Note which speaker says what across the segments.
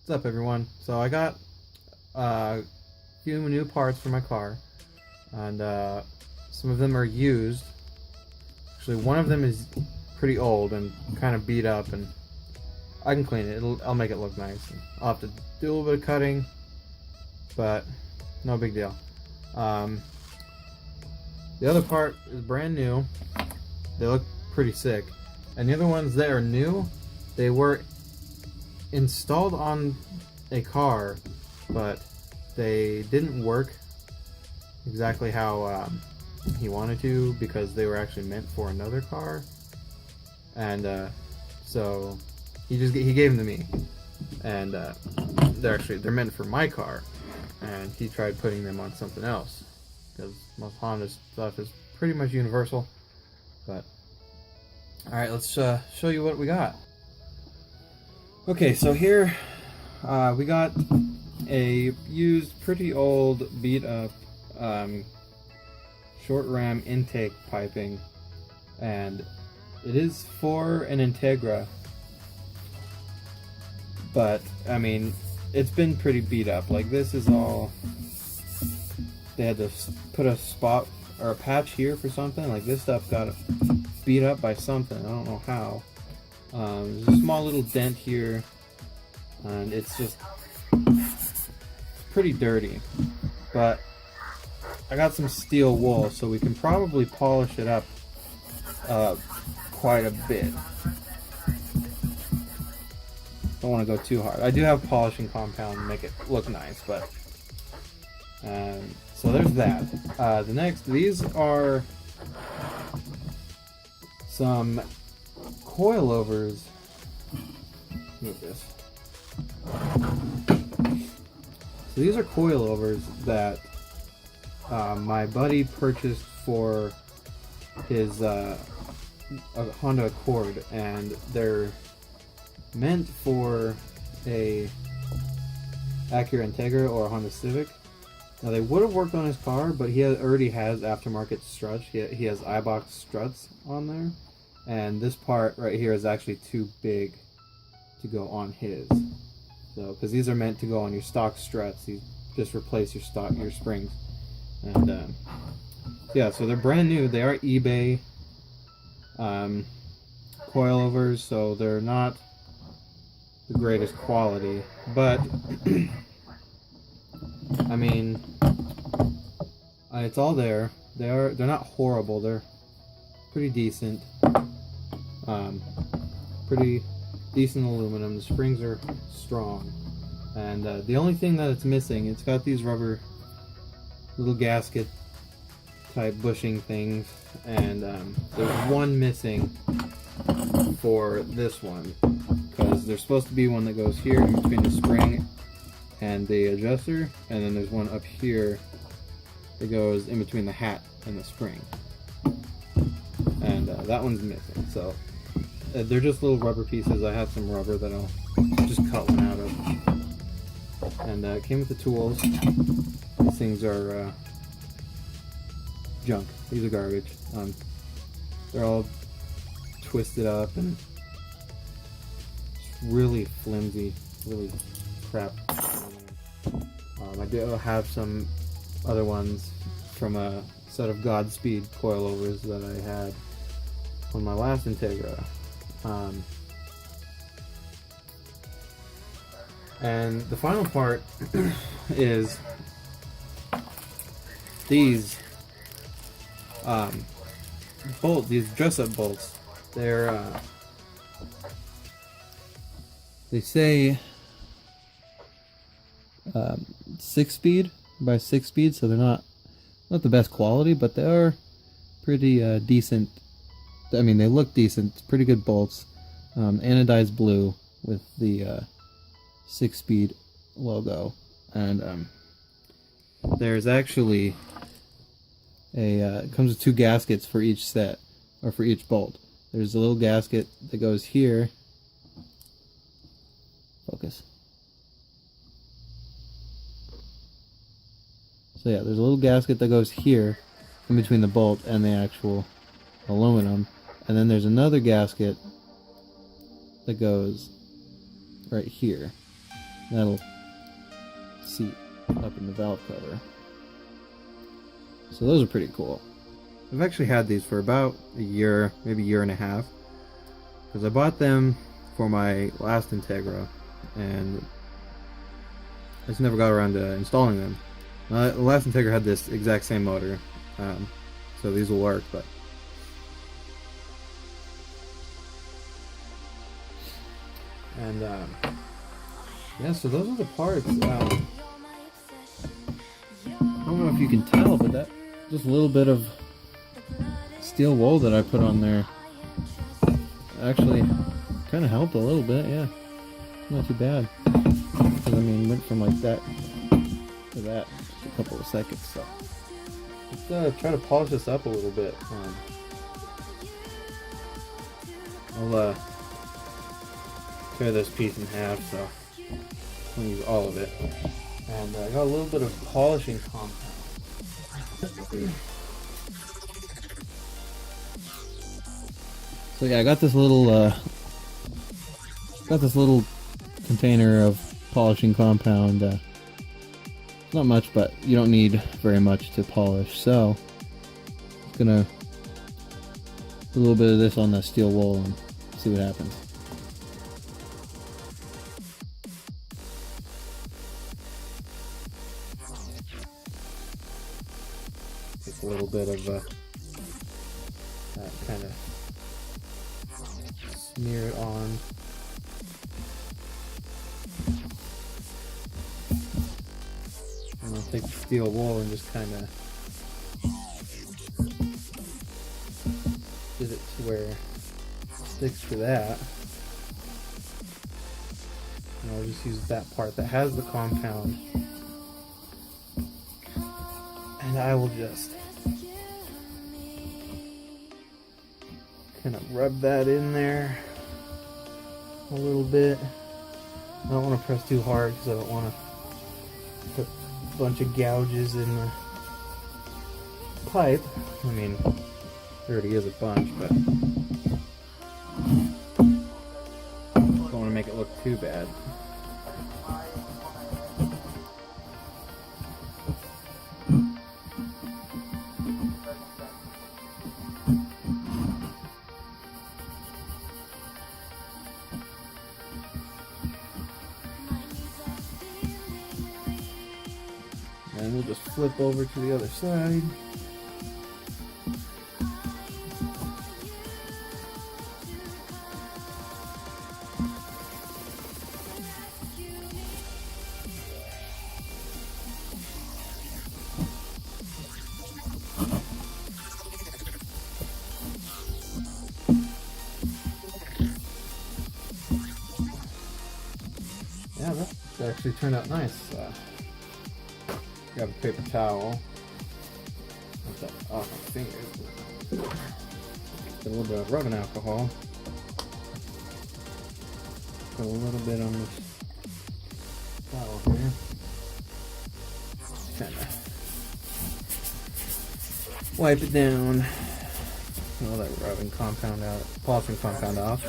Speaker 1: What's up, everyone? So I got a few new parts for my car, and some of them are used. Actually, one of them is pretty old and kind of beat up, and I can clean it. I'll make it look nice. And I'll have to do a little bit of cutting, but no big deal. The other part is brand new. They look pretty sick, and the other ones that are new, they were installed on a car, but they didn't work exactly how he wanted to, because they were actually meant for another car, and so he gave them to me, and they're meant for my car, and he tried putting them on something else, because most Honda stuff is pretty much universal. But alright, let's show you what we got. Okay, so here we got a used, pretty old, beat up short ram intake piping, and it is for an Integra, but I mean, it's been pretty beat up. Like, this is all, they had to put a spot or a patch here for something. Like, this stuff got beat up by something, I don't know how. There's a small little dent here, and it's pretty dirty, but I got some steel wool, so we can probably polish it up quite a bit. Don't want to go too hard. I do have polishing compound to make it look nice, but so there's that. These are some coilovers. Move this. So these are coilovers that my buddy purchased for his Honda Accord, and they're meant for a Acura Integra or a Honda Civic. Now, they would have worked on his car, but he already has aftermarket struts. He has iBox struts on there, and this part right here is actually too big to go on his. So, because these are meant to go on your stock struts, you just replace your springs. And yeah, so they're brand new. They are eBay coilovers, so they're not the greatest quality, but I mean, it's all there. They're not horrible. They're pretty decent. Pretty decent aluminum. The springs are strong, and the only thing that it's missing, it's got these rubber little gasket type bushing things, and there's one missing for this one, because there's supposed to be one that goes here in between the spring and the adjuster, and then there's one up here that goes in between the hat and the spring, and that one's missing. So they're just little rubber pieces. I have some rubber that I'll just cut one out of, and it came with the tools. These things are junk. These are garbage. They're all twisted up and really flimsy, really crap. I do have some other ones from a set of Godspeed coilovers that I had on my last Integra. And the final part is these bolts, these dress-up bolts. They're they say 6-speed by 6-speed, so they're not the best quality, but they are pretty decent. I mean, they look decent. It's pretty good bolts. Anodized blue with the 6-speed logo, and there's actually it comes with 2 gaskets for each set, or for each bolt. There's a little gasket that goes here. Focus. So yeah, there's a little gasket that goes here in between the bolt and the actual aluminum, and then there's another gasket that goes right here.
Speaker 2: That'll seat up in the valve cover. So those are pretty cool. I've actually had these for about a year, maybe a year and a half, because I bought them for my last Integra and I just never got around to installing them. The last Integra had this exact same motor, so these will work, but and yeah, so those are the parts. I don't know if you can tell, but that just a little bit of steel wool that I put on there actually kind of helped a little bit. Yeah, not too bad. Because I mean, went from like that to that in a couple of seconds. So
Speaker 1: let's try to polish this up a little bit. I'll tear this piece in half, so I'll use all of it. And I got a little bit of polishing compound.
Speaker 2: So yeah, I got this little container of polishing compound. It's not much, but you don't need very much to polish. So I'm gonna put a little bit of this on the steel wool and see what happens.
Speaker 1: Just a little bit of that kind of smear it on. And I'll take the steel wool and just kind of get it to where it sticks to that. And I'll just use that part that has the compound. And I will just kind of rub that in there a little bit. I don't want to press too hard because I don't want to put a bunch of gouges in the pipe. I mean, there already is a bunch, but don't want to make it look too bad. And we'll just flip over to the other side. Yeah, that actually turned out nice. Grab a paper towel. Get that off my fingers. Get a little bit of rubbing alcohol. Put a little bit on this towel here. Kind of wipe it down. All that rubbing compound out, polishing compound off.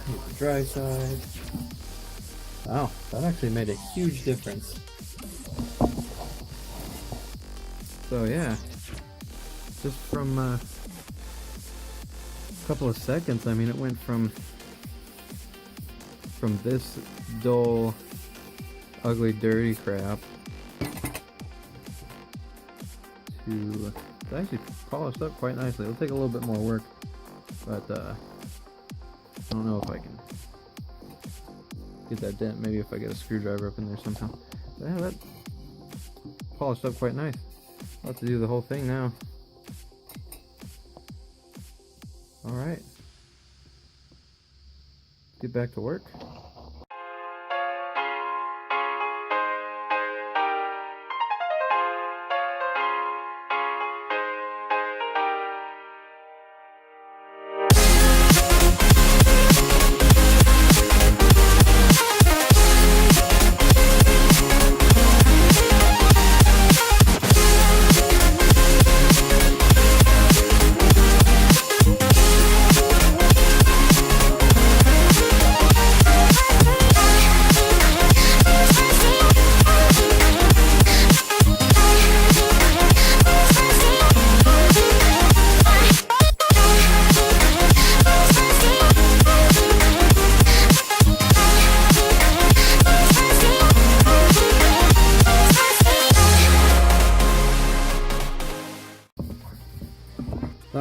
Speaker 1: The dry side. Wow, that actually made a huge difference. So yeah, just from a couple of seconds, I mean, it went from this dull, ugly, dirty crap to actually polished up quite nicely. It'll take a little bit more work, but I don't know if I can get that dent. Maybe if I get a screwdriver up in there somehow. But yeah, that polished up quite nice. I'll have to do the whole thing now. Alright. Get back to work.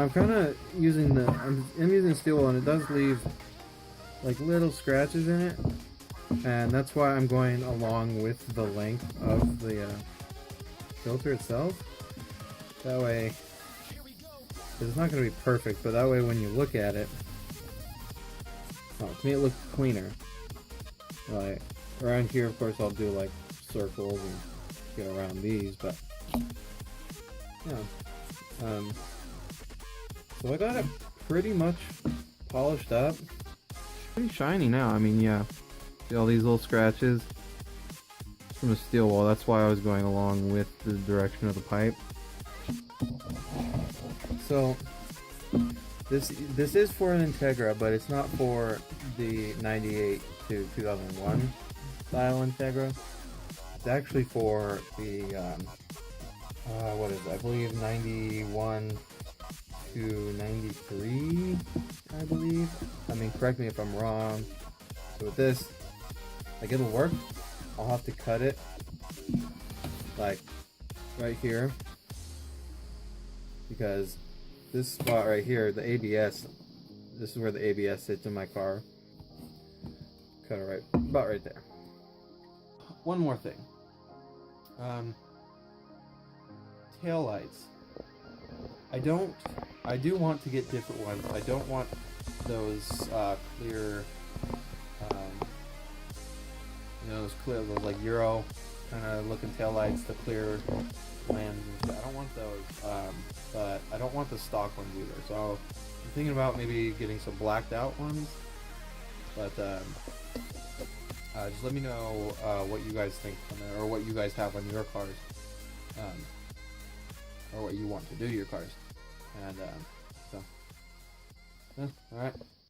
Speaker 2: I'm kind of using I'm using steel wool, and it does leave like little scratches in it, and that's why I'm going along with the length of the filter itself. That way, 'cause it's not going to be perfect, but that way when you look at it, to me it looks cleaner. Like around here, of course, I'll do like circles and get around these, but yeah. So I got it pretty much polished up. Pretty shiny now. I mean, yeah. See all these little scratches from the steel wool. That's why I was going along with the direction of the pipe. So this is for an Integra, but it's not for the 98 to 2001 style Integra. It's actually for the what is it? I believe 91 to 93, I believe. I mean, correct me if I'm wrong. So with this, like, it'll work. I'll have to cut it like right here, because this spot right here, the ABS, this is where the ABS sits in my car. Cut it about right there. One more thing. Tail lights. I do want to get different ones. I don't want those clear, those like Euro kind of looking tail lights, the clear lens and stuff. I don't want those, but I don't want the stock ones either. So I'm thinking about maybe getting some blacked out ones, but just let me know what you guys think on that, or what you guys have on your cars, or what you want to do to your cars. And so, yeah, all right.